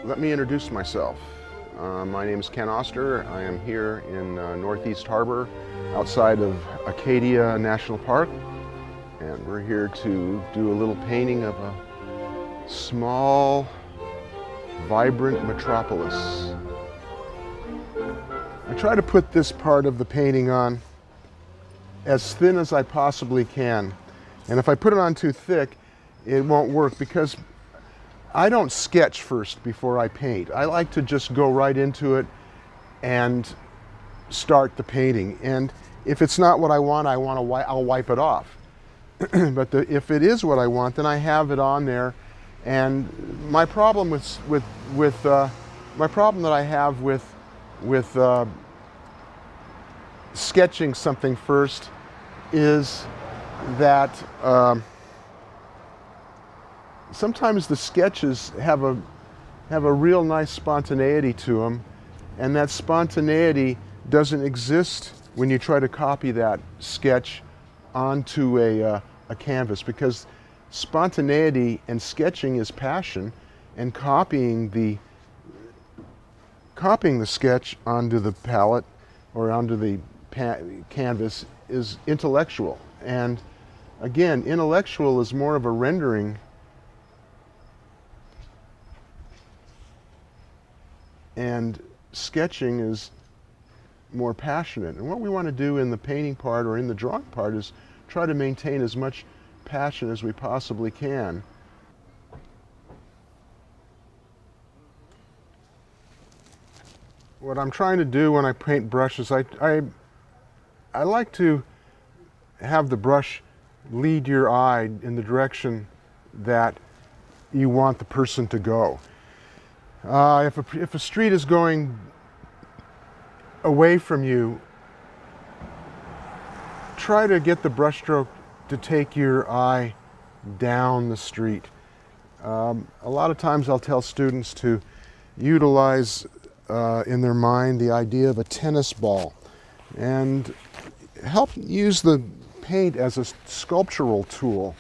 Let me introduce myself. My name is Ken Auster. I am here in Northeast Harbor outside of Acadia National Park, and we're here to do a little painting of a small, vibrant metropolis. I try to put this part of the painting on as thin as I possibly can, and if I put it on too thick it won't work because I don't sketch first before I paint. I like to just go right into it and start the painting. And if it's not what I want, I'll wipe it off. But if it is what I want, then I have it on there. And my problem my problem that I have with sketching something first is that sometimes the sketches have a real nice spontaneity to them, and that spontaneity doesn't exist when you try to copy that sketch onto a canvas, because spontaneity and sketching is passion, and copying the sketch onto the palette or onto the canvas is intellectual. And again, intellectual is more of a rendering, and sketching is more passionate. And what we want to do in the painting part or in the drawing part is try to maintain as much passion as we possibly can. What I'm trying to do when I paint brushes, I like to have the brush lead your eye in the direction that you want the person to go. If a street is going away from you, try to get the brushstroke to take your eye down the street. A lot of times I'll tell students to utilize in their mind the idea of a tennis ball and help use the paint as a sculptural tool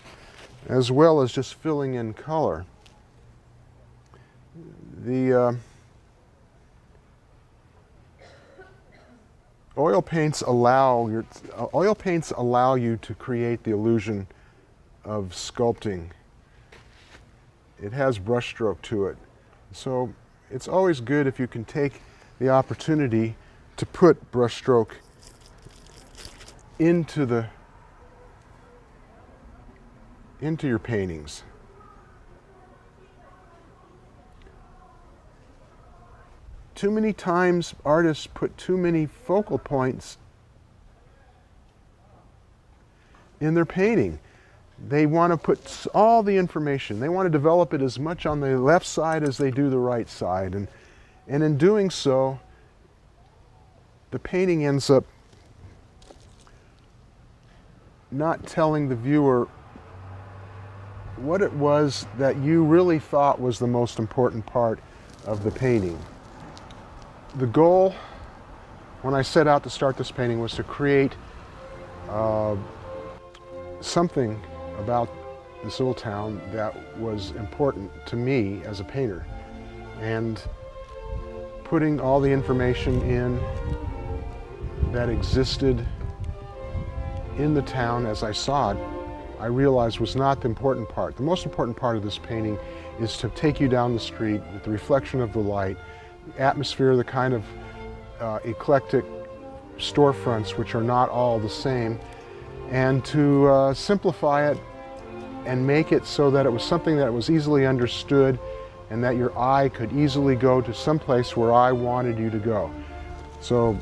as well as just filling in color. The oil paints allow you to create the illusion of sculpting. It has brushstroke to it. So it's always good if you can take the opportunity to put brushstroke into your paintings. Too many times artists put too many focal points in their painting. They want to put all the information. They want to develop it as much on the left side as they do the right side. And in doing so, the painting ends up not telling the viewer what it was that you really thought was the most important part of the painting. The goal, when I set out to start this painting, was to create something about this little town that was important to me as a painter. And putting all the information in that existed in the town as I saw it, I realized was not the important part. The most important part of this painting is to take you down the street with the reflection of the light, atmosphere, the kind of eclectic storefronts which are not all the same, and to simplify it and make it so that it was something that was easily understood and that your eye could easily go to some place where I wanted you to go. So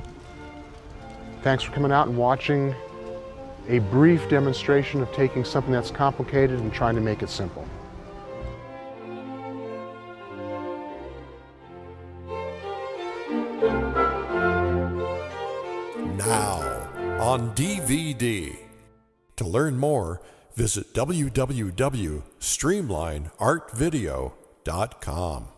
thanks for coming out and watching a brief demonstration of taking something that's complicated and trying to make it simple. Now on DVD. To learn more, visit www.streamlineartvideo.com.